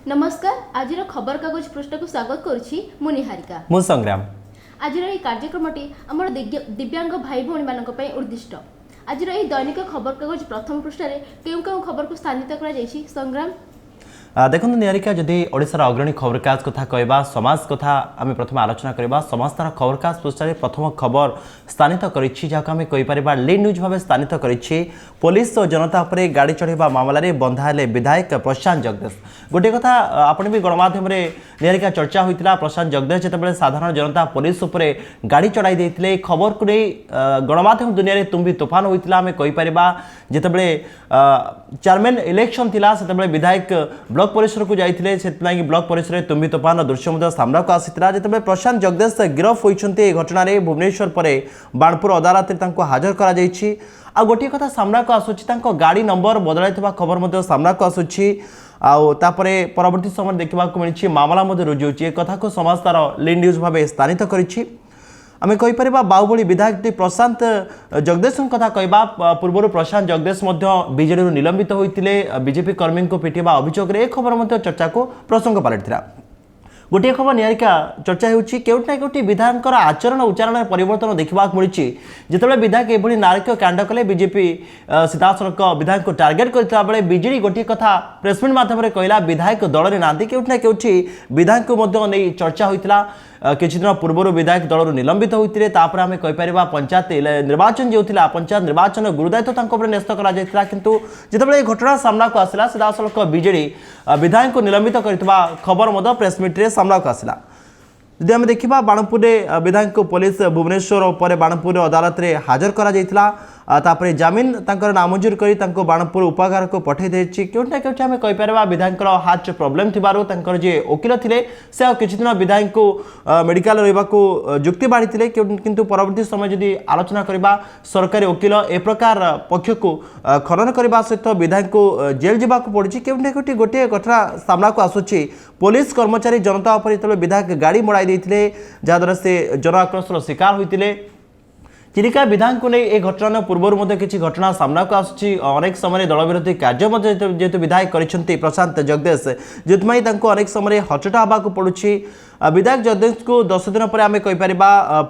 नमस्कार। आज खबर कागज पृष्ठ को स्वागत करुछि मु निहारिका मु संग्राम। आज कार्यक्रमटी आमर दिव्यांग भाई भौणी मानक पई उद्दिष्ट। आज दैनिक खबर कागज प्रथम पृष्ठ रे केउ खबर को स्थानित करा जायछि संग्राम। देखो निहारिका जदि ओडिशार अग्रणी खबरकाज कथा कहबा समाज कथा आम प्रथम आलोचना करबा समाजतार खबरकाज पृष्ठ प्रथम खबर स्थानित करिछि जाका हम कहि परिबा लीड न्यूज भाव स्थानित करिछि। पुलिस और जनता उपरे गाड़ी चढ़ेबा मामला रे बंधाले विधायक प्रशांत जगदेश। गोटे कथा आपण भी गणमाध्यम रे निहारिका चर्चा होइतिला। प्रशांत जगदेश जेतेबेले साधारण जनता पुलिस उपरे गाड़ी चढ़ाई देथिले खबर को नै गणमाध्यम दुनिया रे तुम्बी तूफान होइतिला। हम कहि परिबा जेतेबेले चेयरमैन इलेक्शन थिला सेतेबेले विधायक ब्लॉक परिसर को जाइथिले सेतलागी ब्लॉक परिसर तुम्बी तूफान दृश्य मध्य सामना को आसीतिला। जेतेबेले प्रशांत जगदेश गिरफ होइछन्ते घटना रे भुवनेश्वर परे बाणपुर अदालत रे तांको हाजर करा जाइछि। आ गोटे कथा सामना को आसुछि तांको गाड़ी नंबर बदलाइतबा खबर मध्य सामना को आसुछि। आउे परवर्ती समय देखा मिली मामला रुजु ए कथा को समाज तार लीड न्यूज भाव स्थानित करिछि। आमे कहि परिबा बाहुबली विधायक प्रशांत जगदेश कथा कहबा पूर्व प्रशांत जगदेश बीजेडी निलंबित होइतिले। बीजेपी कर्मी को पिटिबा अभियोग रे खबर चर्चा को प्रसंग पलटिथिला। गोटे खबर निहारिका चर्चा होउछि केउट ना केउटी विधायक आचरण उच्चारण परिवर्तन देखा मिली। जितेबाला विधायक एभली नारकीय कांड कले बीजेपी सीधासलख विधायक को टार्गेट करता बेले बीजेडी गोटे कथा प्रेसमिट माध्यम कहला विधायक दल में नांदी केउट ना केउटी विधायक को नहीं चर्चा होइतिला। किछि दिन पूर्व विधायक दल निलंबित होते आम कहीपर पंचायत निर्वाचन जो था पंचायत निर्वाचन गुरुदायित्व न्यस्त किंतु जितेबाला घटना सामना को आसला सीधासलख बीजेडी विधायक को निलंबित करथिबा खबर प्रेसमिट रे सामना को आसला। यदि आम देखा बाणपुर विधायक को पुलिस भुवनेश्वर पर बाणपुर अदालत रे हाजर करा जायतिला। तापर जमीन तांकर नामंजूर करी तांको बाणपुर उपागार को पठे देछि। केउटा केउटा हम कहि परबा विधायक हार्ट प्रॉब्लम थिबारो तांकर जे वकील थिले से किछि दिन विधायक को मेडिकल रहबा को जुक्ति बाढिथिले किंतु परवर्ती समय जदि आलोचना करबा सरकारी वकील ए प्रकार पक्ष को खनन करबा सहित विधायक को जेल जिबा को पड़छि। केउटा केउटी गोटे घटना सामना को आसुछि पुलिस कर्मचारी जनता उपर जेतेबेले विधायक गाड़ी मड़ाई देथिले जहाद्वारा से जन आक्रोशर शिकार होइतिले। चिलिका विधायक को नहीं घटना पूर्व किसी घटना सामना को आसुछि। अनेक समय दल विरोधी कार्य जेहेतु विधायक करिसेंती प्रशांत जगदेश जोथमाई तांको अनेक समय हचटा हवा को पड़ुछि। विधायक जगदेश को 10 दिन पर आम कहीपर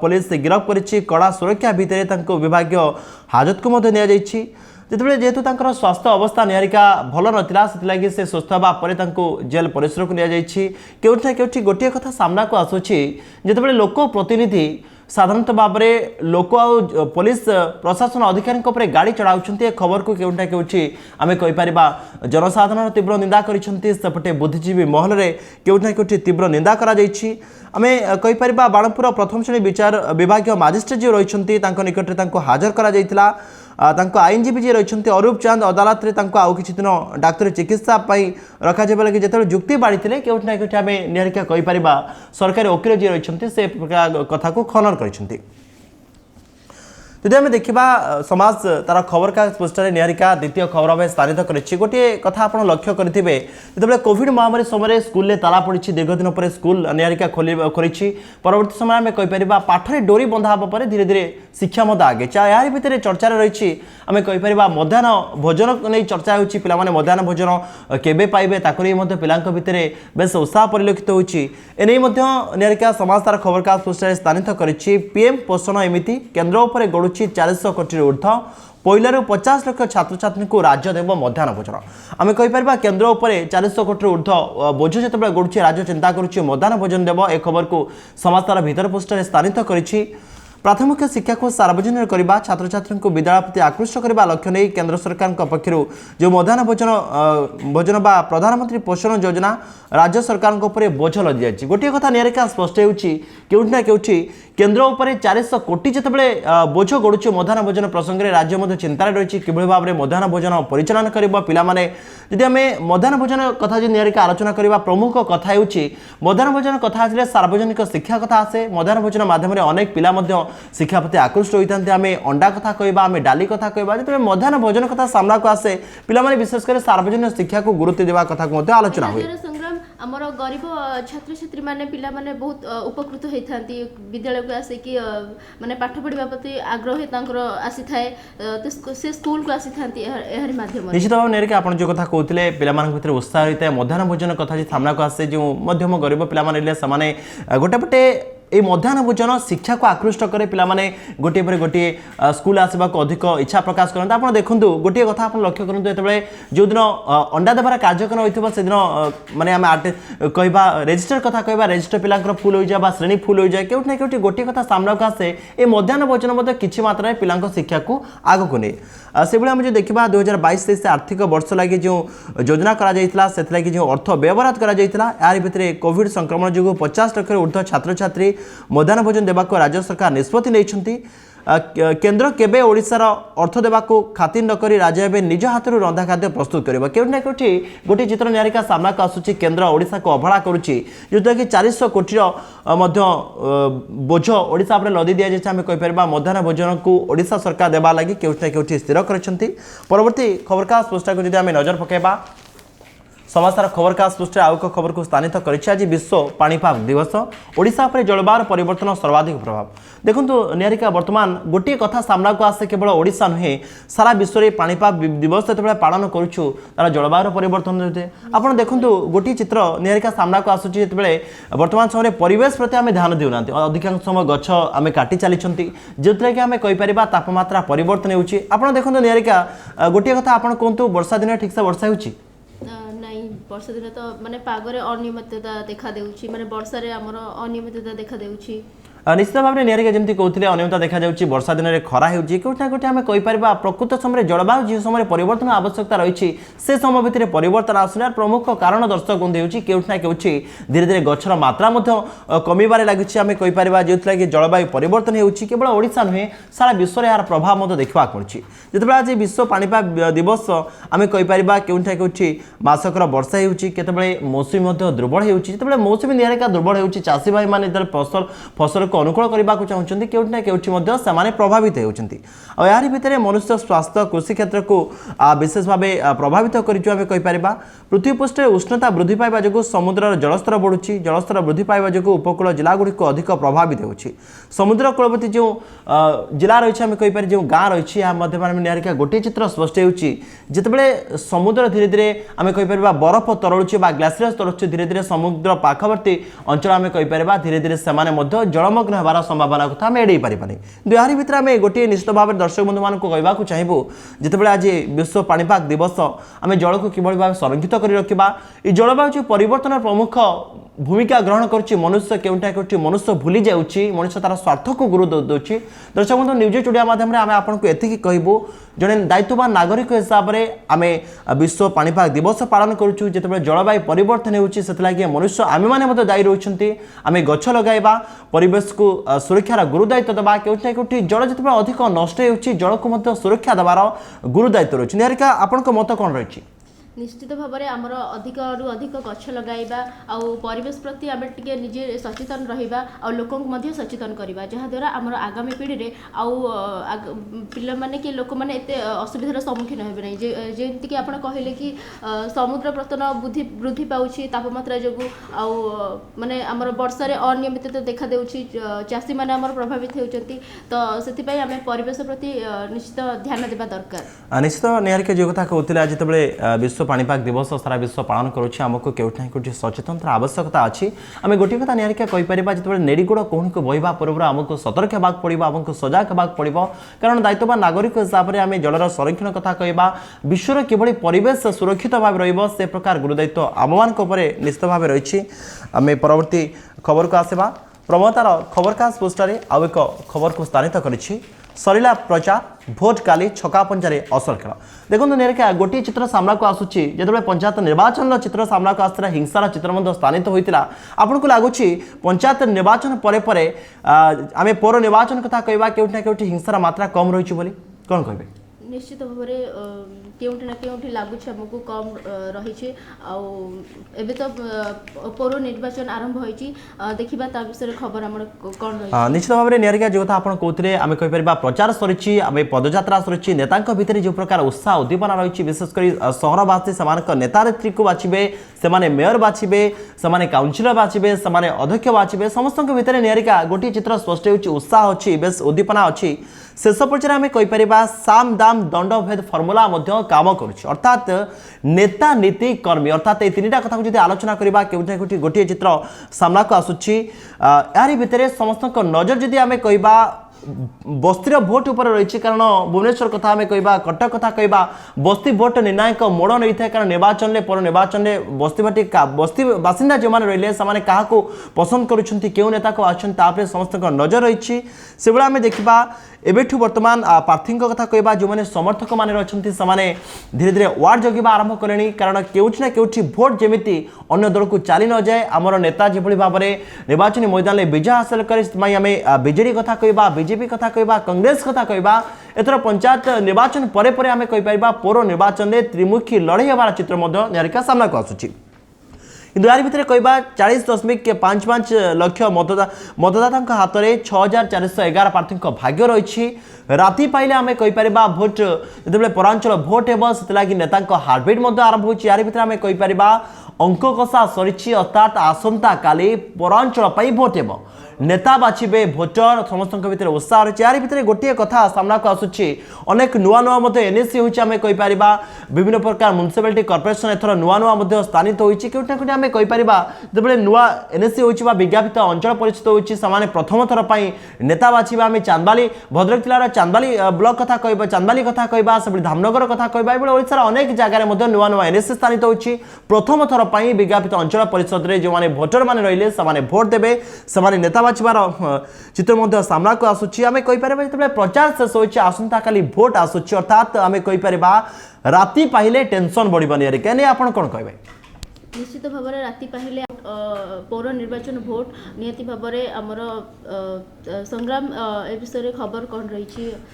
पुलिस गिरफ करिछि। कड़ा सुरक्षा भितर तांको विभागीय हाजत को निया जाइछि। जितेबाला जेहेतु तांकर स्वास्थ्य अवस्था निहारिका भल नथिला सेतिलागि से सुस्थ हवा परे तांको जेल परिसर को निया जाइछि। केउठा केउठी गोटे कथा सामना को आसुछि जितेबाला लोक प्रतिनिधि साधारणतः भाव में लोक आ पुलिस प्रशासन अधिकारी गाड़ी चढ़ाऊँ खबर को केउठा केउठी आम कहीपर जनसाधारण तीव्र निंदा करपटे बुद्धिजीवी महल में केउठा केउठी तीव्र निंदा करा जाइछि। आमे कहीपर बाणपुर प्रथम श्रेणी विचार विभागीय मजिस्ट्रेट जो रही निकट में हाजर करा जाइतिला। आईनजीवी जी रही अरूप चांद अदालत रे आउ किछि दिन डाक्तरी चिकित्सा रखा जाबा लगी जेते जुक्ति बाढ़ी केउठी ना केउठी आमे निहारिका कहीपर सरकारी वकील जी रही से कथा को खनन करिसेंती। यदि आम देखा समाज तार खबर कागज पृष्ठ निहारिका द्वितीय खबर भाव स्थानित करिछि। गोटे कथा आप लक्ष्य करेंगे जितेबाला कोविड महामारी समय स्कूल में ताला पड़ी दीर्घ दिन पर स्कूल निहारिका खोली परवर्ती समय आम कहीपर पाठरे डोरी बंधा हाँ पर धीरे धीरे शिक्षा आगे या भितर चर्चा रही आम कहीपर मध्याह्न भोजन नहीं चर्चा होती पिला मध्याह्न भोजन केबे पाइबे पिला भितर बेस उत्साह परिलक्षित होती निहारिका समाज तार खबर कागज पृष्ठ स्थानित करिछि। पीएम पोषण एमिति केन्द्र उपर गड़ु 400 कोटी ऊर्ध्व पहिलू 50 लाख छात्र छात्री को राज्य देव मध्याह्न भोजन। आम कहीपर केन्द्र उपर 400 कोटी ऊर्ध्व बोझ जिते गड़ुची राज्य चिंता करुच्ची मध्याह्न भोजन देव ए खबर को समाज तार भीतर पृष्ठ स्थानित करिछि। प्राथमिक शिक्षा को सार्वजनिक करने छात्र छात्री को विद्यालय प्रति आकृष्ट करने लक्ष्य नहीं केंद्र सरकार पक्षर जो मध्याह्न भोजन बा प्रधानमंत्री पोषण योजना राज्य सरकार बोझ लदी जाए। गोटे कथा निहारिका स्पष्ट होउछि ना केउठी केन्द्र उपर 400 कोटी जितेबाला बोझ गड़ुची मध्याह्न भोजन प्रसंग में राज्य चिंतार रही किभली भाव में मध्याह्न भोजन परिचालन कर पाने। जदि आम मध्याह्न भोजन कथा जो निहारिका आलोचना करवा प्रमुख कथा होउछि मध्याह्न भोजन कथा आसिले सार्वजनिक शिक्षा कथा आसे। मध्याह्न भोजन माध्यम अनेक पिला शिक्षा प्रति आकृष्ट होते आम अंडा कथा कहवा आम डाली कथा कहवा जो मध्याह्न भोजन कथा सामना को आसे पिला विशेषकर सार्वजनिक शिक्षा को गुरुत्व देवा कथा आलोचना हुए। ଆମର ଗରିବ ଛାତ୍ରଛାତ୍ରୀ ମାନେ ପିଲାମାନେ ବହୁତ ଉପକୃତ ହେଇଥାନ୍ତି ବିଦ୍ୟାଳୟକୁ ଆସିକି ମାନେ ପାଠ ପଢ଼ିବା ପ୍ରତି ଆଗ୍ରହ ତାଙ୍କର ଆସିଥାଏ ସେ ସ୍କୁଲକୁ ଆସିଥାନ୍ତି ଏହାରି ମାଧ୍ୟମରେ। ନିଶ୍ଚିତ ଭାବେ ନିହାରିକା ଆପଣ ଯେଉଁ କଥା କହୁଥିଲେ ପିଲାମାନଙ୍କ ଭିତରେ ଉତ୍ସାହ ରହିଥାଏ ମଧ୍ୟାହ୍ନ ଭୋଜନ କଥା ଯେ ସାମ୍ନାକୁ ଆସେ ଯେଉଁ ମଧ୍ୟମ ଗରିବ ପିଲାମାନେ ରହିଲେ ସେମାନେ ଗୋଟେ ପଟେ এই মধ্যাহ্ন ভোজন শিক্ষাকে আকৃষ্ট করে পিলামানে গোটিয়ে পরে গোটিয়ে স্কুল আসবাক অধিক ইচ্ছা প্রকাশ করতে আপনার দেখুন গোটিয়ে কথা আপনার লক্ষ্য করতে যেতবে যেদিন অন্ডা দেবার কার্যক্রম হয়েছিল সেদিন মানে আমি কহবা রেজিষ্টর কথা কহবা রেজিষ্টর পিলাঙ্কর ফুল হয়ে যায় বা শ্রেণী ফুল হয়ে যায় কেউটি না কেউটি গোটিয়ে কথা সামনাকে আসে এই মধ্যাহ্ন ভোজন মধ্যে কিছু মাত্রায় পিলাঙ্ক শিক্ষাকে আগুক নিয়ে সেভাবে আমি যে দেখা 2022-23 আর্থিক বর্ষ লাগে যে যোজনা করা যাইতিলা সেথলাগি যে অর্থ ব্যবহার করা যাইতিলা এর ভিতরে কোভিড সংক্রমণ যোগ 50 লক্ষ ঊর্ধ্ব ছাত্রছাত্রী মধ্যাহ্ন ভোজন দেবাক রাজ্য সরকার নিষ্পত্তি নেইছন্তি কেন্দ্র কেবে ওড়িশার অর্থ দেবাক খাতির নকরি রাজ্য এবে নিজ হাতর রন্ধা খাদ্য প্রস্তুত করব কেউটি না কেউটি গোটিয়ে চিত্র নিহারিকা সামনাকে আসুচি কেন্দ্র ওড়িশাকে অবহেলা করুচি যেটাকি 400 কোটির মধ্য বোঝ ওড়িশা উপরে লদি দিয়া যাচ্ছে আমি কইপারিবা মধ্যাহ্ন ভোজনকু ওড়িশা সরকার দেবা লাগি কেউটি না কেউটি স্থির করেছন্তি পরবর্তী খবরকাগজ পৃষ্ঠাକୁ যদি আমি নজর পকাইবা समाचार खबरकागज पृष्ठ आउ एक खबर को स्थानित करिछि आज विश्व पाणीपाग दिवस ओडिशा पर जलवायु परिवर्तन सर्वाधिक प्रभाव देखु निहारिका वर्तमान गोटे कथा सामना को आसे केवल ओडिशा नुहे सारा विश्व में पाणीपाग दिवस जो पालन करुछु तार जलवायु परिवर्तन होते आप देखु गोटे चित्र निहारिका सामना को आसुची जो वर्तमान समय परिवेश प्रति आम ध्यान देना अधिकांश समय गछ आम काटी चली जो कि आम कहीपर तापमात्रा परिवर्तन होती आप देखो निहारिका गोटे कथा आप कहतु वर्षा दिन ठीक से वर्षा हो वर्षा दिन तो माने पागरे अनियमितता देखा देउची माने वर्षा रे हमर अनियमितता देखा देउची निश्चित भाव में निहारिका जमी कहते अनियमितता देखा जाऊँगी वर्षा दिन में खरा होती ना कौटे आम कहीपर प्रकृत समय जलवायु जो समय परिवर्तन आवश्यकता रही से समय भितर परिवर्तन आसुना प्रमुख कारण दर्शक बंधु होती ना कौटी धीरे धीरे गचर मात्रा कमिबार लगी आम कहीपर जो कि जलवायु परिवर्तन होती केवल ओडिशा नुहे सारा विश्व में यार प्रभाव देखा पड़ी जो आज विश्व पाणीपाग दिवस आम कहीपर कौटी ना कौटी मासकर वर्षा होते मौसुमी दुर्बल होते मौसुमी निहारिका दुर्बल हो चाषी भाई मैंने फसल अनुकूल करने को चाहते कौटी ना कौटी से प्रभावित होती यार भितर मनुष्य स्वास्थ्य कृषि क्षेत्र को विशेष भाव प्रभावित करें पृथ्वी पृष्ठ उष्णता वृद्धि पाइबा जो समुद्र जलस्तर बढ़ुची जलस्तर वृद्धि पाइबा जो उपकूल जिलागुड़िक अधिक प्रभावित होती समुद्र कूलवर्ती जो जिला रही है कहीपर जो गाँ रही है निहारिका गोटे चित्र स्पष्ट होते समुद्र धीरे धीरे आम कहीपर बरफ तरलुची ग्लासियर्स तरलुची धीरे धीरे समुद्र पाखवर्ती अंचल आम कहीपर धीरे धीरे से जलमग्न होबार संभावना कथा आम एड़े पारिबानी यार भितर आम गोटे निश्चित भाव में दर्शक बंधु मानक कहवाक चाहबू जितेबाला आज विश्व पाणीपाग दिवस आम जल को किभली भाव संरक्षित कर रखा ये जलवायु परिवर्तन प्रमुख भूमिका ग्रहण करुच्ची मनुष्य केउटा कौटी मनुष्य भूली जाऊँगी मनुष्य तार स्वार्थ को गुरुत्व दूसरी दर्शक बंधु न्यूज चुड़िया माध्यम आम आपको एतिकी कहबू जड़े दायित्ववान नागरिक हिसाब से आम विश्व पाणीपाग दिवस पालन करुचु जिते जलवायु परिवर्तन होती मनुष्य आम मैंने दायी रोचे आम गछ लगाइबा परिवेश को सुरक्षार गुरुदायित्व देवा कौटी ना कौटी जल जिते अधिक नष्ट होती जल को सुरक्षा देवार गुरुदायित्व रही निहारिका आपण मत कौन रही निश्चित भाव में आमर अधिक रु अधिक गछ लगाइबा आ परिवेश प्रति आम टे निजे सचेतन रहिबा आ लोक सचेतन करवा जहाद्वारा आमर आगामी पीढ़ी में पिला माने कि लोक मैंने एत असुविधार सम्मुखीन हे ना जमीक आप कहले कि समुद्र पतन वृद्धि पाँच तापमात्रा जो माने आमर वर्षा अनियमितता देखा देउछि चाषी मैंने आमर प्रभावित होती तो से आम परिवेश प्रति निश्चित ध्यान देवा दरकार निश्चित निहारिका जो कथा कहते आज जो विश्व पाणीपाग दिवस सारा विश्व पालन करुच्छे आमको कौटी ना कौटी सचेतनता आवश्यकता अच्छी आम गोटे कथा निहारिका कहीपर जो नेड़ीगोड़ कौन को बहवा पूर्व आमको सतर्क होगा पड़ो आमको सजग होगा पड़ो कारण दायित्ववान नागरिक हिसाब से आम जलर संरक्षण कथा कहवा विश्वर किभली परिवेश सुरक्षित भाव रही प्रकार गुरुदायित्व आम मान निश्चित भाव रही आम परवर्ती खबर को आसवा प्रमतार खबरकागज पोस्टर आउ एक खबर को स्थानित करिछि सरिला प्रचार भोट काली छका पंचारे असल खेल देखो निहारिका गोटे चित्र सामना को आसूची जो पंचायत निर्वाचन चित्र सामना को आसला हिंसार चित्र स्थानित होता आपन को लगुच पंचायत निर्वाचन आम पौर निर्वाचन कथा कहवा कौटी ना कौटी हिंसार मात्रा कम रही कौन कहे निश्चित भाव केउठी ना केउठी लागुଛି हमको कम रही एबे तो पौर निर्वाचन आरंभ होइछि देखिबा ता विषय खबर हमर कोन रही निश्चित भाव में निहारिका जो कथा आपण कहते आम कहीपर प्रचार सरी आम पदयात्रा सरी नेता भितर जो प्रकार उत्साह उद्दीपना रही विशेषकर सहरवासी से नेता नेत्री को बाछिबे से मेयर बाछिबे से काउंसिलर बाछिबे से अध्यक्ष बाछिबे समस्त भितर निहारिका गोटे चित्र स्पष्ट होउछि उत्साह अच्छी बेस उद्दीपना अच्छी शेष पर्यायर आम कहीपर साम दाम दंड भेद फर्मुला काम करुच्ची अर्थात नेता नीति कर्मी अर्थात ये तीन कथा को आलोचना करवा के गोटे चित्र सामना को आसूची यारी भितर समस्त नजर जदि आम कहवा बस्तीर भोट उपर रही कारण भुवनेश्वर कथा आम कहवा कटक कथा कहवा बस्ती भोट निर्णायक मोड़ नहीं था कारण निर्वाचन में पर निर्वाचन में बस्ती बासिंदा जो मैंने रही से क्या पसंद करुँच क्यों नेता को आसपे समस्त नजर रही से भाई आम देखा एबेठू वर्तमान प्रार्थी कथा कहवा जो मैंने समर्थक मैंने अच्छा से धीरे धीरे वार्ड जगह आरंभ कले कारण केउछि ना केउछि भोट जमी अन्य दल को चली न जाए आमर नेता जो भाव में निर्वाचन मैदान में विजय हासिल करें आम बीजेडी कथा कहवा बीजेपी कथा कहवा कांग्रेस कथा कहवा एथर पंचायत निर्वाचन परे परे आम कहीपर पौर निर्वाचन में त्रिमुखी लड़ाई होवार चित्र निहारिका सामना को आसूची किंतु यार भितर कहवा 40.55 लाख मतदाता हाथ में 6411 प्रार्थी भाग्य रही राति पाइले आम कहीपर भोट जो पौरांचल भोट हे से नेता हार्टबिट आरंभ हो यार भितर आम कहीपर अंक कषा सरी अर्थात आसंता काली पौरांचल भोट हे नेता बाछिबे भोटर समस्त भितर उत्साह रही यार भितर गोटे कथा सामना को आसूची अनेक नुआ नुआ एनएससी होची आम कहीपर विभिन्न प्रकार म्युनिसिपालिटी कॉर्पोरेशन एथर नुआ नुआ स्थानित होती कौटी ना कौटी आम कहीपर जो नुआ एनएससी होची विज्ञापित अंचल परिचित होती से प्रथम थर पर नेता बाछिबा आम चांदबाली भद्रक जिलार चांदबाली ब्लॉक कथा कहबा चांदबाली कथा कहबा से धामनगर कथा कहबा ए ओडिशार अनेक जगह नुआ नुआ एनएससी स्थानित होती प्रथम थर पर विज्ञापित अंचल परिषद में जो मैंने भोटर मैंने रही से भोट देवे से नेता बाछिबार चित्र सामना को आसूची आम कहीपर जो प्रचार शेष होती आसंता काली भोट आसूची अर्थात आम कहीपर राति पाइले टेंशन बढ़ नहीं आप कौन कहे निश्चित भाव में राति पाहिले पौर निर्वाचन भोट निहती भाव में आमर संग्राम ए विषय खबर कौन रही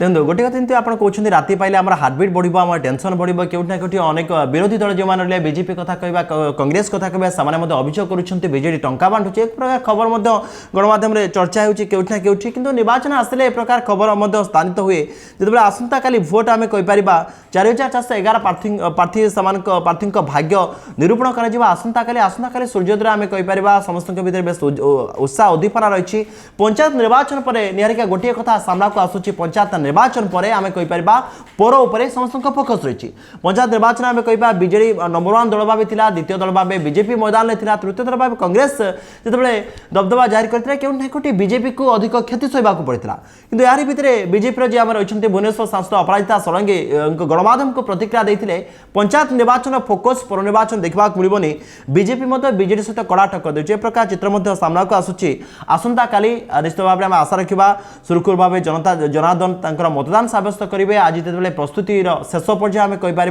देखो गोटे कथा आप कहते राति पाइले आम हार्टबिट बढ़ आम टेंशन बढ़ कौटी ना कौटी अनेक विरोधी दल जो मैंने बीजेपी कथा कहवा कांग्रेस कथा कहवा से अभियोग करुँच बीजेडी टंका बांटुचे एक प्रकार खबर गणमाध्यम चर्चा होती कौटी ना कौटी किंतु निर्वाचन आसले एक प्रकार खबर स्थानित हुए जो आसंता काली भोट आम कहीपर 4411 प्रार्थी भाग्य निरूपण कर आसंता काली सूर्योदय आम कहीपर समस्त भीतर बेस उत्साह उद्दीपना रही पंचायत निर्वाचन पर निहारिका गोटे कथा सामना को आसूची पंचायत निर्वाचन पर आम कहीपर पौर उपर समस्त फोकस रही पंचायत निर्वाचन आम कह बीजेडी नंबर 1 दल भाव था द्वितीय दल भाव बीजेपी मैदान में था तृतीय दल भाव कांग्रेस जो दबदबा जाहिर करते कौटी ना कौटी बीजेपी को अधिक क्षति सहवाक पड़ता किंतु यार भितर बीजेपी जी आम रही भुवनेश्वर सांसद अपराजिता षडंगी गणमाध्यम को प्रतिक्रिया देते पंचायत निर्वाचन फोकस पौर निर्वाचन देखा मिलनी बीजेपी बीजेडी सहित कड़ा टक्कर देखे प्रकार चित्र सामना को आसूची आसंता काली निश्चित भाव में आम आशा रखा सुरखुर भाव जनता जनार्दन मतदान सब्यस्त करेंगे आज जो प्रस्तुतिर शेष पर्याय आम कहीपर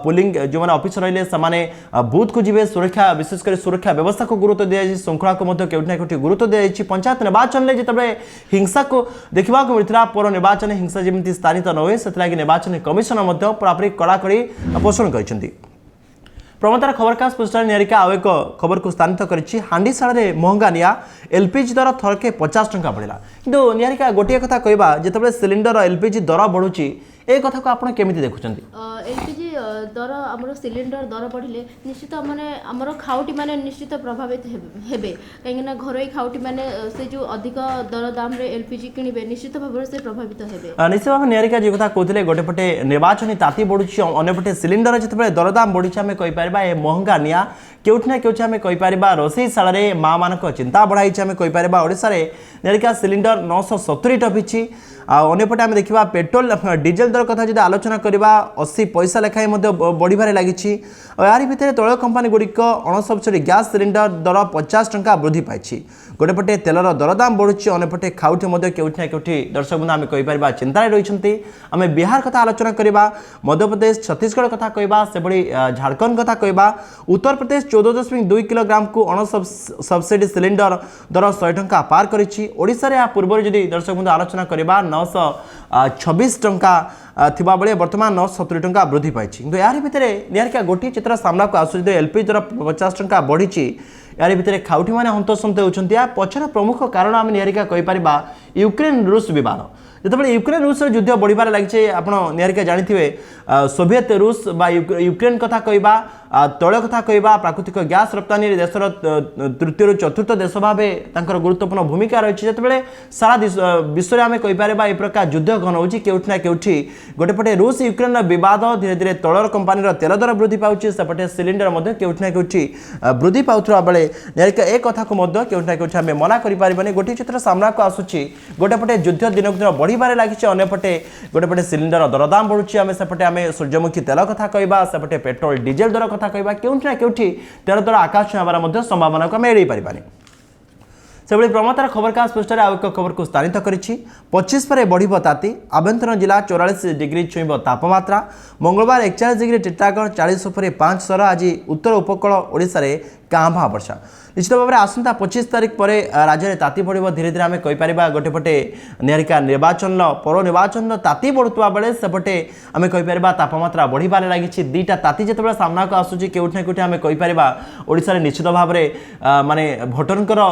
पोलिंग जो मैंने ऑफिस रही से बूथ को जी सुरक्षा विशेषकर सुरक्षा व्यवस्था को गुरुत्व दी श्रृंखला को कौटी ना कौटी गुरुत्व दी पंचायत निर्वाचन में जो हिंसा को देखा मिलता पौर निर्वाचन हिंसा जमी स्थानित न हुए से निर्वाचन कमिशन पूरापूरी कड़ाकड़ी पोषण कर प्रमतार खबरकास्ट पुस्तक निहारिका आउ एक खबर को स्थानित करी हांडीशाला महंगा निया एलपीजी दर थरके 50 टंका बढ़ला किंतु निहारिका गोटे कथा कहवा जिते सिलिंडर एलपीजी दर बढ़ुची ए कथा को आपन केमिति देखुचंती एलपीजी दर हमर सिलिंडर दर बढ़िले निश्चित माने हमर खाउटी माने निश्चित प्रभावित हेबे कहिना घरोई खाउटी माने से जो अधिक दर दाम रे एलपीजी किनिबे निश्चित भाव से प्रभावित हेबे निश्चित भाव निहारिका जे कथा कहथिले गोटे पटे निर्वाचन ताती बढ़ुची अन्य पटे सिलिंडर जते दर दाम बढ़ुची हमें कहि परबा ए महंगा निया केउठी ना केउठी हमें कहि परबा रोसईशाला रे मां मानक चिंता बढ़ाई हमें कहि परबा ओडिसा रे निहारिका सिलिंडर 970 टपिची अंपटे आम देखा पेट्रोल डीजेल दर कथा जो आलोचना करवा 80 पैसा लेखाएं बढ़िबार लगी यार भितर तैल कंपानी गुड़िक अणसब्सिडी गैस सिलिंडर दर 50 टंका वृद्धि पाई गोटेपटे तेलर दरदाम बढ़ुची अंपटे खाउटी कौटी ना कौटी दर्शक बंधु आम कहीपर चिंतार रही आम बिहार कथा आलोचना करवा मध्यप्रदेश छत्तीसगढ़ कथा कहवा से भाई झारखंड कथा कहवा उत्तर प्रदेश 14.2 किलोग्राम को अणसब्सिडी सिलिंडर दर 100 टंका पार करिछि ओडिसा रे पूर्व जदि दर्शक बंधु आलोचना करवा 926 टंका थिबा बेले वर्तमान 970 टंका वृद्धि पाई किंतु यार भितर निहारिका गोटे चित्र सामना को आसु एलपीजी दर 50 टंका बढ़ी यार भितर खाउटी मैंने हंतसंत होती पछर प्रमुख कारण आम निहारिका कहीपर यूक्रेन रूस विवाद जिते यूक्रेन रूस युद्ध बढ़िबार लगी आप निहारिका जानते सोवियत रूस बा यूक्रेन कथा कहवा तैल कथा कहवा प्राकृतिक गैस रप्तानी देशर तृतीय चतुर्थ देश भाव गुरुत्वपूर्ण भूमिका रही है सारा विश्व में आम कहीपर ए प्रकार युद्ध घन होना केउठी गोटेपटे रूस यूक्रेन विवाद धीरे धीरे तैल कंपानी तेल दर वृद्धि पाँच सेपटे सिलिंडर केउठी वृद्धि पाउथुरा बेले निहारिका ए कथा को केउठी आम मना करें गोटे चित्र सामना को आसूची गोटेपटे युद्ध दिनक दिन बढ़िबार लगी अंपटे गोटेपटे सिलिंडर दरदाम बढ़ुची आम सेपटे आम सूर्यमुखी तेल कथा कहवा सेपटे पेट्रोल डीजेल दर कथा कहवा केउठी ना केउठी तेल दर आकाश छुआबार संभावना को आम एड़े पारिबानी से प्रमातार खबरकास्ट पृष्ठ आउ एक खबर को स्थानित करिछि 25 पर बढ़िब ताती आभ्यंतरण जिला 44 डिग्री छुईब तापमात्रा मंगलवार 41 डिग्री टीटागढ़ 40 पर 5 सर आज उत्तर उपकूल ओडिशा रे कांभा वर्षा निश्चित भाव में आसंता 25 तारिख पर राज्य में ताती बढ़ धीरे धीरे आम कहीपर गोटेपटे निहारिका निर्वाचन पौर निर्वाचन ताती बढ़ुवा बेले सेपटे आम कहीपर तापमात्रा बढ़िबार लगी दुईटा ताती जिते सामना को आसूची केउठी ना केउठी आम कहीपर ओडिशा निश्चित भाव में माने भोटरंकर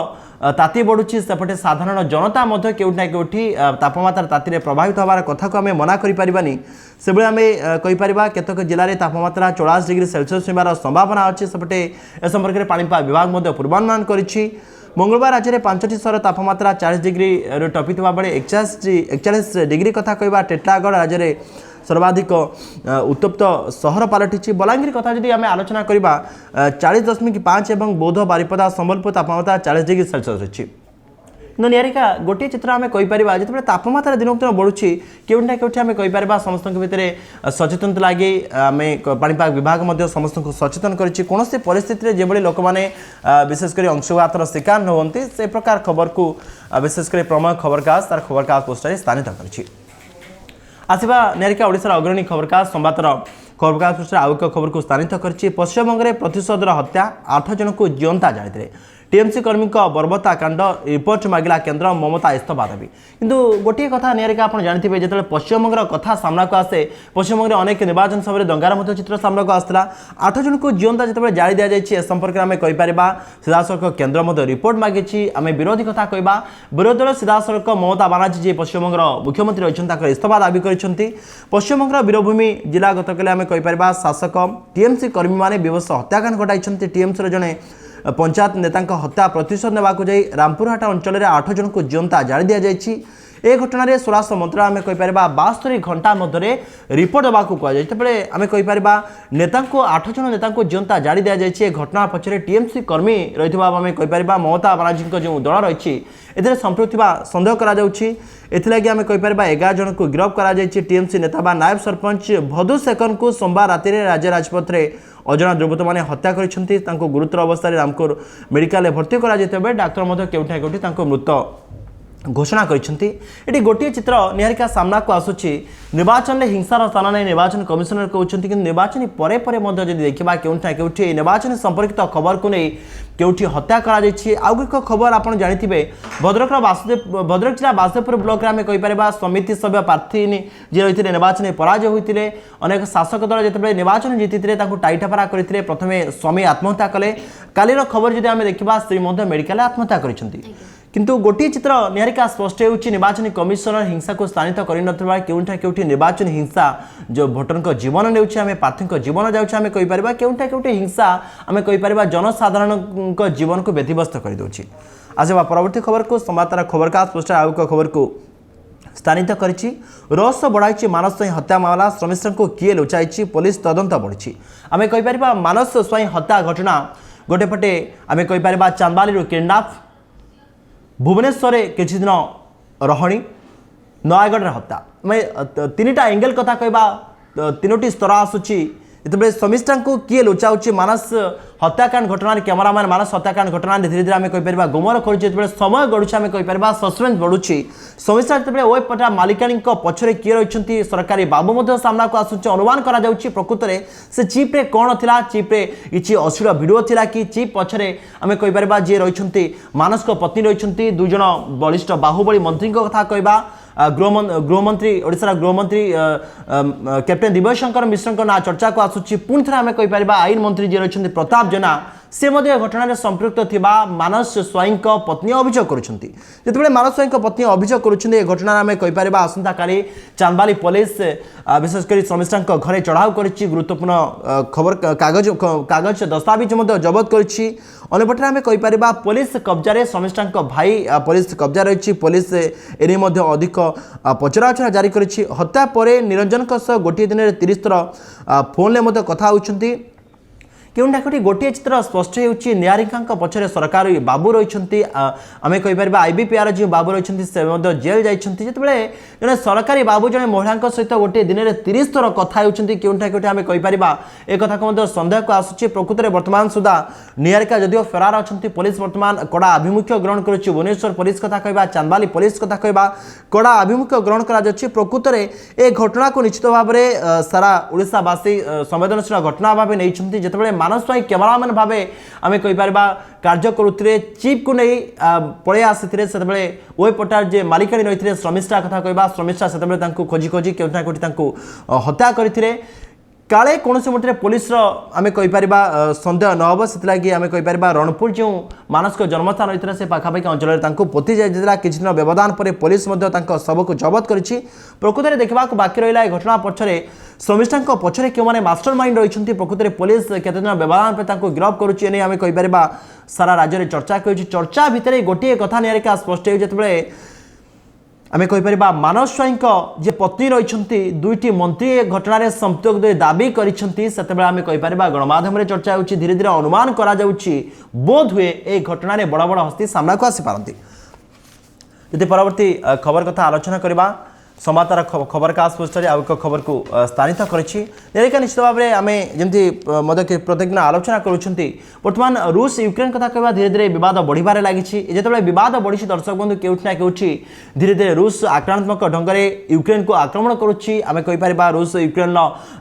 ताती बढ़ुची सेपटे साधारण जनता केउठी ना केउठी तापमात्रा ताती प्रभावित होबार कथा को आम मना करिपारिबानी से आम कहीपर केतक जिले में तापमात्रा 44 डिग्री सेल्सियस होबार संभावना अच्छी सेपटे ए संपर्क में पाणीपाग विभाग पूर्वानुमान करिछि मंगलवार राज्य में 5टी सहर तापमात्रा 40 डिग्री टपी बेले 41 डिग्री कथा कहवा टीटागढ़ राज्य में सर्वाधिक उत्तप्त सहर पलटि बलांगीर कथा जदि आम आलोचना करवा 40.5 और बौद्ध बारिपदा संबलपुर तापमात्रा 40 डिग्री सेल्सियस रही निहारिका गोटे चित्र आम कहीपर जिते तापमात्रा दिनक दिन बढ़ुची केउठी ना केउठी आम कहीपर समस्त भितर सचेतनता लगे आम पाणीपाग विभाग समस्त को सचेतन कौन परिस्थिति जो लोक मैंने विशेषकर अंशुघातर शिकार न होती से प्रकार खबर को विशेषकर प्रमेय खबरकास्ट तार खबरकास्ट पोस्टर स्थानित कर आसवा निहारिका ओडिशार अग्रणी खबरकास्ट संवादर खबरकास्ट पोस्टर आउ एक खबर को स्थानित कर पश्चिमबंग में प्रतिशोधर हत्या 8 जन को जीवंता जाते टीएमसी कर्मी बर्बरता कांड रिपोर्ट मागिला केन्द्र ममता इस्तफा दाबी किंतु गोटे कथा निहारिका आप जानते जो पश्चिमबंग कथा सामना को आसे पश्चिमबंग में अनेक निर्वाचन सभा दंगार चित्र सामना को आसाला 8 जन को जीवंता जो जारी दि जाए संपर्क में आम कहीपर सीधासख केन्द्र रिपोर्ट मागी आम विरोधी कथा कहवा विरोधी दल सीधासख ममता बानार्जी जी पश्चिमबंग मुख्यमंत्री अच्छी इस्तफा दाबी कर पश्चिमबंग वीरभूमि जिला गतकाली आम कहीपर शासक टीएमसी कर्मी मैंने विवश हत्याकांड घटाई टीएमसी जड़े पंचायत नेता हत्या प्रतिशोध नेबाकू जाई रामपुरहाट अंचल में 8 जन को जीवंता जारी दि जाए ए घटना रे स्वराष्ट्र मंत्रालय आम कहीपर 72 घंटा मध्य रिपोर्ट देवाक कहते आम कहीपर नेता 8 जन नेता जीवंता जारी दि जाए घटना पछरे टीएमसी कर्मी रही आम कहीपर ममता बानार्जी जो दल रही ए संपृक्त सन्देह कर आम कहीपर 11 जन को गिरफ्त कर टीएमसी नेता नायब सरपंच भदु शेखर को सोमवार राति राज्य राजपथ में अजना दुर्बृत्त मैंने हत्या कर गुरुतर अवस्था रामपुर मेडिकल भर्ती कर डाक्तर केउठी ना केउठी मृत घोषणा कर गोटे चित्र निहारिका सामना को आसूची निर्वाचन में हिंसार स्थान नहीं निर्वाचन कमिशनर कहते कि निर्वाचन पर देखा केउठी ना केउठी निर्वाचन संपर्कित खबर को नहीं केउठी हत्या करा आउ एक खबर आप जानते भद्रक जिला बासुदेवपुर ब्लॉक में कहीपर समिति सभ्य प्रार्थी जी रही निर्वाचन में पराजय होते अनेक शासक दल जो निर्वाचन जीति टाईटापरा करते प्रथम स्वामी आत्महत्या कले कालीर खबर जब आम देखा स्त्री मेडिकल आत्महत्या कर किंतु गोटे चित्र निहारिका स्पष्ट होउछि निर्वाचन कमिशनर हिंसा को स्थानित करिनथबा केउठा केउठी निर्वाचन हिंसा जो भोटर जीवन नेउछि आमे प्रार्थी जीवन जाउछि आमे कहि परबा केउठा केउठी हिंसा आमे कहि परबा जनसाधारण जीवन को व्यतिव्यस्त कर दउछि। आजबा परवर्ती खबर को समाचार खबरकास्ट पोस्टर आउ को खबर को स्थानित करिछि रहस्य बढ़ाई मानस स्वाई हत्या मामला श्रमिक को किए लुचाई पुलिस तदंत बढ़ी आमे कहि परबा मानस स्वाई हत्या घटना गोटेपटे आमे कहि परबा चांदबाली किडनैप भुवनेश्वर किछि दिन रहणी नयगढ़ हत्या मैं 3टा एंगल कथा कहबा 3टी स्तर आसूची जिते समिष्टा को किए लुचाऊँ मानस हत्याकांड घटना कैमरामैन मानस हत्याकांड घटना धीरे धीरे आम कहीपर गुमर कर समय गढ़ुच्छे आम कहीपर सस्पेन्स बढ़ुच्छी समिष्टा जो ओए पटा मालिकाणी पछरे किए रही सरकारी बाबू सामना को आसूँ अनुमान करा प्रकृत में से चिप्रे कौन था चिप्रे किसी अश्लील भिडियो थिला कि चिप पछरे आम कहीपर जी रही मानस पत्नी रही 2 जन बलिष्ठ बाहुबली मंत्री कथा कहवा गृहमंत्री ओडिशार गृहमंत्री कैप्टेन दिव्य शंकर मिश्र ना चर्चा को आसुची पुणी थे आम कहीपर आईन मंत्री जी रही प्रताप जेना से घटना संपृक्त थिबा मानस स्वाईं पत्नी अभियोग करुँचे मानस स्वाईं पत्नी अभियोग करुँचे घटना आम कहीपर आसंता काली चांदबाली पुलिस विशेषकर शर्मिष्ठा घरे चढ़ाऊ कर गुरुत्वपूर्ण खबर कागज दस्तावेज जबत करपटे आम कहीपर पुलिस कब्जा शर्मिष्ठा भाई पुलिस कब्जा रही पुलिस एने अधिक पचराउचरा जारी कर हत्या पर निरंजन गोटे दिन 30 थर फोन में कथा होती केउंटा कोटी गोटे चित्र स्पष्ट होउछि निहारिका पछरे सरकारी बाबू रही आम कहीपर आईबीपीआर जो बाबू रही से जेल जाइछन्ति जेतेबेले जने सरकारी बाबू जने महिला सहित गोटे दिन में 30 थर कथा होउछन्ति केउंटा कोटी आम कहीपर ए कथा को सन्देह को आसुछि प्रकृत में वर्तमान सुधा निहारिका जदिओ फेरार अछन्ति पुलिस वर्तमान कड़ा आभिमुख्य ग्रहण करुछि भुवनेश्वर पुलिस कथा कहबा चांदबाली पुलिस कथा कहबा कड़ा आभिमुख्य ग्रहण करा जाछि प्रकृत में ए घटना को निश्चित भाव में सारा ओडिशावासी संवेदनशील घटना भाव नहीं जेतेबेले मानस स्वाईं कैमरामैन भाव आम कहीपर कार्य करुते चिप को नहीं पलि आसी वेबपोर्टाल जे मालिकाणी रही श्रमिष्ठा कथा कहबा श्रमिष्ठा से खोजी खोजी केउठा कोठी हत्या करते काले कौन से मटे पुलिस आम कहीपर सन्देह नहब से आम कहीपर रणपुर जो मानस जन्मस्थान रही है से पाखापाखि अंचल पोती जाइए किसी दिन व्यवधान पर पुलिस शव को जबत कर प्रकृत में देखा बाकी रहा घटना पछरे शर्मिष्ठा पछरे क्यों मैंने मास्टर माइंड रही प्रकृत में पुलिस केते दिन व्यवधान पर गिरफ्त करुच्ची आम कहीपर सारा राज्य में चर्चा चर्चा भितर गोटे कथा निहारिका स्पष्ट हो आम कहीपर मानस स्वाईं जे पत्नी रही दुईटी मंत्री घटना संपृक्त दाबी करते आम कहीपर गणमाध्यम चर्चा होती धीरे धीरे अनुमान करा बोध हुए ए घटना बड़ बड़ हस्ती सामना को आसीपारती यदि परवर्ती खबर कथा आलोचना करवा समाचार खबर कास्ट पोस्टर आउ एक खबर को स्थानित करिका निश्चित भाव में आम जमी प्रत्येक दिन आलोचना करुँच रूस यूक्रेन कथा कहवा धीरे धीरे बद बढ़िबार लगी जिते बद बढ़ी दर्शक बंधु केउठना केउठी धीरे धीरे रूस आक्रामक ढंग से यूक्रेन को आक्रमण करुच्ची आम कहीपर रूस यूक्रेन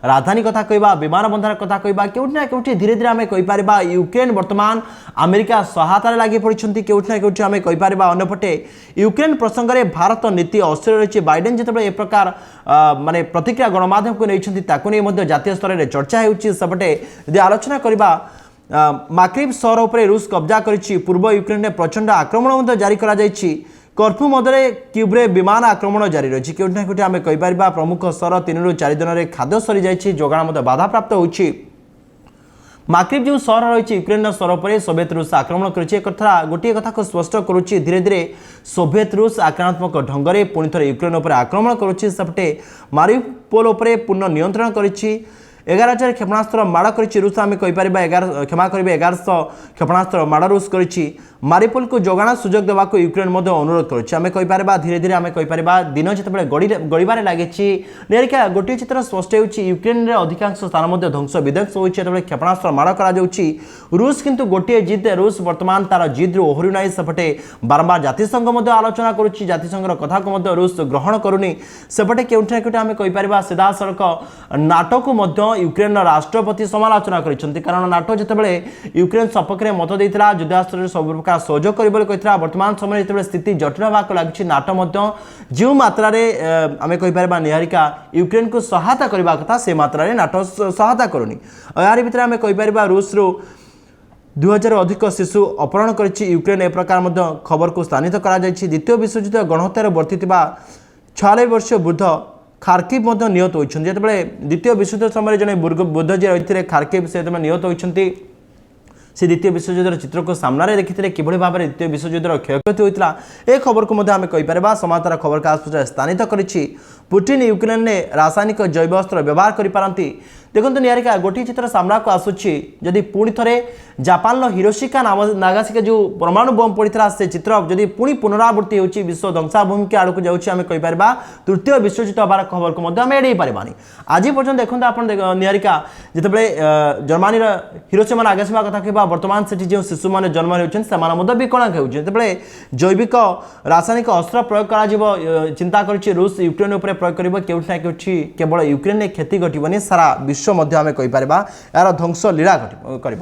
राजधानी कथा कहवा विमान बंधन कथा कहवा केउठना केउठी धीरे धीरे आम कहीपर यूक्रेन वर्तमान अमेरिका सहायतार लगी पड़ती केउठना केउठी आम कहीपर अन्यपटे यूक्रेन प्रसंग में भारत नीति अस्थिर रही बाइडेन जिते एक प्रकार माने प्रतिक्रिया गणमाध्यम को नहीं जातीय स्तर में चर्चा होपटे यदि आलोचना करवा माक्रिव सहर उपर रूस कब्जा कर पूर्व यूक्रेन में प्रचंड आक्रमण जारी करा कर्फ्यू मध्य क्यूब्रे विमान आक्रमण जारी रही केउठना केउठी आम कहीपर प्रमुख सहर 3 ରୁ 4 दिन में खाद्य सरी जाइए जोगाण बाधा प्राप्त होछि माक्रिव जो सहर रही यूक्रेन सहर पर सोवियत रूस आक्रमण कर गोटे कथा को स्पष्ट करुच्ची धीरे धीरे सोवियत रूस आक्रामक ढंग से पुणी थे यूक्रेन पर आक्रमण करुच्ची सेपटे मारिउपोल उपर पूर्ण नियंत्रण करिछि 11,000 क्षेपणास्त्र माड़ कर रूस आम कहीपर क्षमा करेंगे 1100 क्षेपणास्त्र माड़ रूस कर मारिपोल को जोगाण सुजोग देवा यूक्रेन अनुरोध करें कहीपर धीरे धीरे आम कहीपर दिन जिते गड़बार लगी निहारिका गोटे चित्र स्पष्ट हो यूक्रेन अधिकांश स्थान ध्वंस विध्वंस होते क्षेपणास्त्र माड़ कर रूस किंतु गोटे जिद रूस वर्तमान तार जिद रु ओहरी ना सेपटे बारंबार जातिसंघ आलोचना करुच्ची जातिसंघर कथा को रूस ग्रहण करूनी सेपटे केउठना केउठी आम कहीपर सीधा सड़क नाटो को यूक्रेन राष्ट्रपति समालोचना करछन्ति कारण नाटो जितेबाला यूक्रेन सपक्ष में मत देता युद्धास्त्र सब प्रकार सहयोग कर वर्तमान समय जिते स्थिति जटिल होगा लगी नाटो जो मात्रा आम कहीपर निहारिका यूक्रेन को सहायता करने कथा से मात्रा नाटो सहायता करूनी यार भितर आम कहीपर रूस रु 2000 अधिक शिशु अपहरण कर यूक्रेन ए प्रकार खबर को स्थानित करा द्वितीय विश्वयुद्ध गणहत्यार वर्ती 46 वर्षीय वृद्ध खार्किव निहत होती जिते द्वितीय विश्वयुद्ध समय जड़े बुद्ध जी रही है खार्किव से निहत होती से द्वितीय विश्वयुद्धर चित्र को सामने देखी कि भाव में द्वितीय विश्वयुद्धर क्षयक्षति होता है खबर को आम कहीपर समाचार खबर कास्ट स्थानित करिछि पुटिन यूक्रेन ने रासायनिक जैव अस्त्र व्यवहार करिपारंती देखो निहारिका गोटे चित्र सामना को आसूची जदि पुणी थे जापान हिरोशिका नागासाकी जो परमाणु बम पड़ा से चित्र जदि पुणी पुनरावृत्ति होची विश्व ध्वंसाभूमि के आड़क जाऊँ कहीपर तृतीय विश्वयुद्ध हबार खबर को एड़े पार्बानी आज पर्यटन देखते आप निहारिका जितेबाला जर्मानी हिरोशिमा नागासाकी कथा कहवा वर्तमान से जो शिशु मैंने जन्म होती विकलांग होते जैविक रासायनिक अस्त्र प्रयोग कर चिंता कर रूस यूक्रेन उपर प्रयोग कर केउठना केउठी केवल यूक्रेन में क्षति घटबनी सारा विश्व आम कहीपर यार ध्वंस लीला कर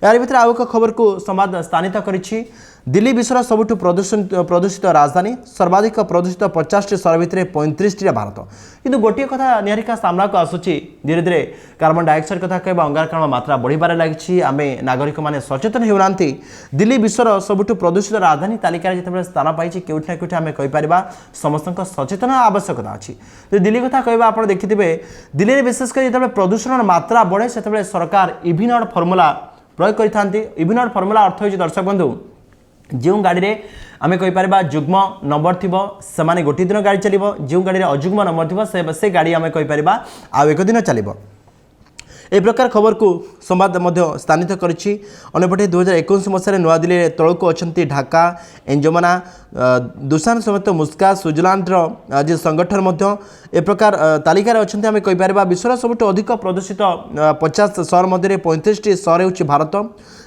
यार भितर आउ एक खबर को संवाद स्थानित करिछि दिल्ली विश्वर सबुठ प्रदूषित राजधानी सर्वाधिक प्रदूषित 50टी सहर भितर 35टी भारत किंतु गोटे कथा निहारिका सामना को आसुची धीरे धीरे कार्बन डाइऑक्साइड कथा कहबा अंगारकाम्ल मात्रा बढ़िबार लागिछि आमे नागरिक माने सचेतन हेउनांती दिल्ली विश्वर सबुठ प्रदूषित राजधानी तालिका जेतेबेले स्थान पाइछि केउठ ना केउठ आमे कहि परिबा समस्तक सचेतन आवश्यकता अछि तो दिल्ली कथा कहबा आपण देखिथिबे दिल्ली रे विशेष कर जेतेबेले प्रदूषण मात्रा बढ़े सेतेबेले सरकार इवी नॉट फॉर्मूला प्रयोग करिथांती इवी नॉट फॉर्मूला अर्थ होइछि दर्शक बंधु जो गाड़ी रे आमे कहि परबा जुग्म नंबर थिबो से माने गोटी दिन गाड़ी चलिबो जो गाड़ी रे अजुग्म नंबर थिबो से गाड़ी आमे कहि परबा आ एक दिन चलिबो ए प्रकार खबर को संवाद मध्य स्थानित करिछि अनेपटे 2021 मसीह नुआ दिल्ली तळको अछंती ढाका एंजोमना दुसान समेत मुस्का स्विट्जरलैंड आज संगठन मध्य ए प्रकार तालिका रे अछंती आमे कहि परबा विश्वर सबुठ अधिक प्रदूषित 50 शहर मध्य 35टी शहर होछि भारत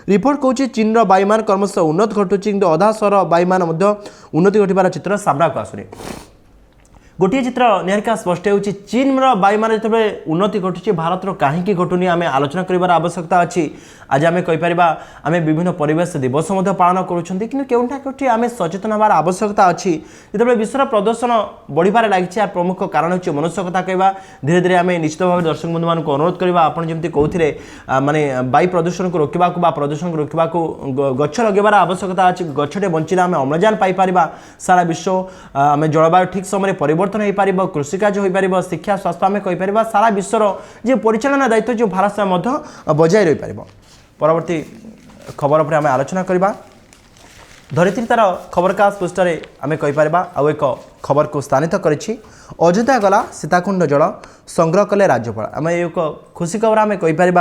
रिपोर्ट कहूँ चीन वायुमान क्रमशः उन्नत घटुची कि अधा शहर वायुमान उन्नति घटार चित्र सामना को आसुनी गोटे चित्र निहारिका स्पष्ट हो चीन वायुमान जो उन्नति घटुची भारत कहीं घटुनी आम आलोचना कर आवश्यकता अच्छी आज आम कहीपर आम विभिन्न परिवेश दिवस पालन करूँना आम सचेतन हमार आवश्यकता अच्छी जो विश्वर प्रदूषण बढ़िबार लगी प्रमुख कारण हो मनुष्य कथा कहवा धीरे धीरे आम निश्चित भाव दर्शक बंधु मानक अनुरोध करवा आपड़ जमी कहते माने वायु प्रदूषण को रोकवा प्रदूषण को रोकवा गछ लगेबार आवश्यकता अच्छी गछटे बंचिले आम अम्लजान पाइपर सारा विश्व आम जलवायु ठीक समय परिवर्तन हो पार कृषिकार्य हो पार शिक्षा स्वास्थ्य आम कहीपर सारा विश्वर जो परिचालना दायित्व जो भारसाम्य बजाय रही पार परवर्ती खबर पर आम आलोचना करवा धरित्री तार खबरकास्ट पृष्ठ आम कहीपर आउ एक खबर को स्थानित करिछि अयोध्या गला सीताकुंड जल संग्रह कले राज्यपाल आम एक खुशी खबर आम कहीपर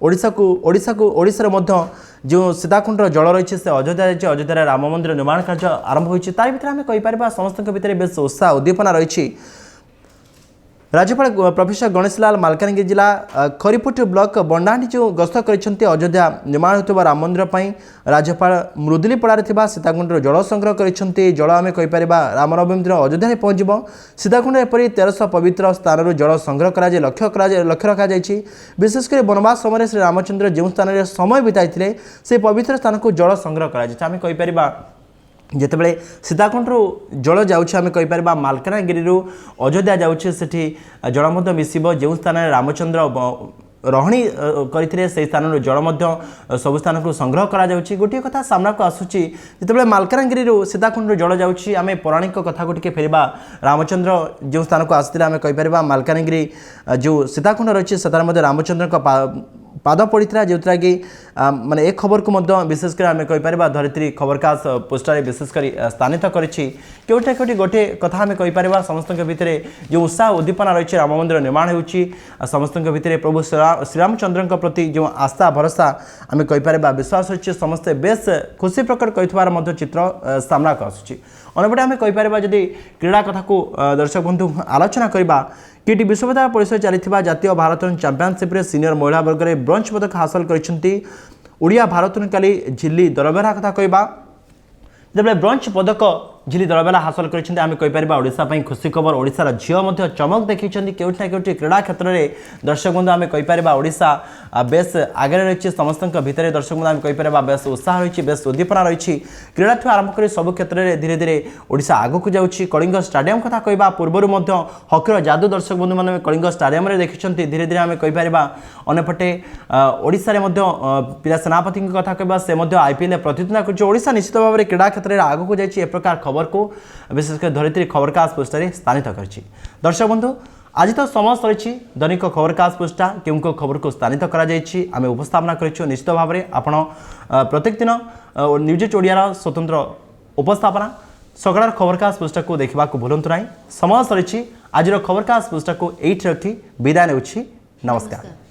ओडिशा मध्य जो सीताकुंड जल रही से अयोध्या जाइए अयोध्या राम मंदिर निर्माण कार्य आरंभ होती तार भर आम कहीपर समस्त भितर बेस उत्साह उद्दीपना रही राज्यपाल प्रोफेसर गणेश लाल मालकानगिरी जिला खरीपुट ब्लॉक बंडाणी जो गस्त कर अयोध्या निर्माण होता राम मंदिर पर राज्यपाल मृदुलीपड़ा सीताकुंड जल संग्रह कर जल आम कहीपर रामनवमी दिन अयोध्या पहुँचब सीताकुंड एपरी 1300 पवित्र स्थान जल संग्रह कर लक्ष्य रखा विशेषकर वनवास समय श्री रामचंद्र जो स्थान में समय बिताई से पवित्र स्थान को जल संग्रह कर कहीपर जितेबले सीताकुंड जल जाऊँ कहीपर मालकानगिरी अयोध्या जाऊँचे जल मिसिब जो स्थान रामचंद्र रही करते से स्थान जल सब स्थान को संग्रह करा गोटे कथा सामना को आसूची जितेबाला मालकानगिरी सीताकुंड जल जाऊँगी आम पौराणिक कथा को फेरवा रामचंद्र जो स्थान को आसते आम कहीपर मालकानगिरी जो सीताकुंड रही से रामचंद्र पाद पड़ा जोटा कि माने एक खबर को विशेषकर आम कहीपर धरित्री खबरकास्ट पोस्टर विशेषकर स्थानित करोटी गोटे कथा आम कहीपर समस्त भितर जो उत्साह उद्दीपना रही राम मंदिर निर्माण होती समस्त भितर प्रभु श्रीरामचंद्र प्रति जो आस्था भरोसा आम कहीपर विश्वास अच्छे समस्ते बेस खुशी प्रकट कर चित्र सामना को आसूची अनेपटे आम कहीपर जदि क्रीड़ा कथा को दर्शक बंधु आलोचना करवा किटी विश्वविद्यालय परिसर चली जातीय भारतन चैंपियनशिप सीनियर महिला वर्ग में ब्रोंज पदक हासिल करछंती ओडिया भारतन काली झिल्ली दरबेरा कथा कहबा जब ब्रोंज पदक झिली दरबेला हासिल करछंती आम कहीपर ओडिशा पई खुशी खबर ओडिशार झियो मध्य चमक देखिछंती केउठ ना केउठ क्रीड़ा क्षेत्र में दर्शक बंधु आम कहीपर ओडिशा बेस आगे रही समस्त भितर दर्शक बंधु आम कहीपर बेस उत्साह रही बेस उद्दीपना रही क्रीड़ा ठू आरंभ कर सब क्षेत्र में धीरे धीरे ओडिशा आगक जाऊँगी कलिंग स्टाडियम कथा कहबा पूर्वर हकीर जादू दर्शक बंधु मैंने कलिंग स्टाडियम में देखिं धीरे धीरे आम कहीपर अंपटे ओडिशा पिला सेनापति कथा कहबा से आईपीएल प्रतिद्वंदिता करोडिशा निश्चित भाव में क्रीड़ा क्षेत्र में आगक जाए प्रकार खबर को विशेषकर धरित्री खबरकास्ट पृष्ठ स्थानित कर दर्शक बंधु आज तो समस्त रही दैनिक खबरकास्ट पृष्ठा क्यों खबर को स्थानित करें उपस्थापना कर निश्चित भाव में आपड़ प्रत्येक दिन न्यूज ओडियार स्वतंत्र उपस्थापना सकाळ खबरकास्ट पृष्ठा को देखा भूलु ना समस्त रही आज खबरकास्ट पृष्ठा को ये रखी विदाय ने नमस्कार।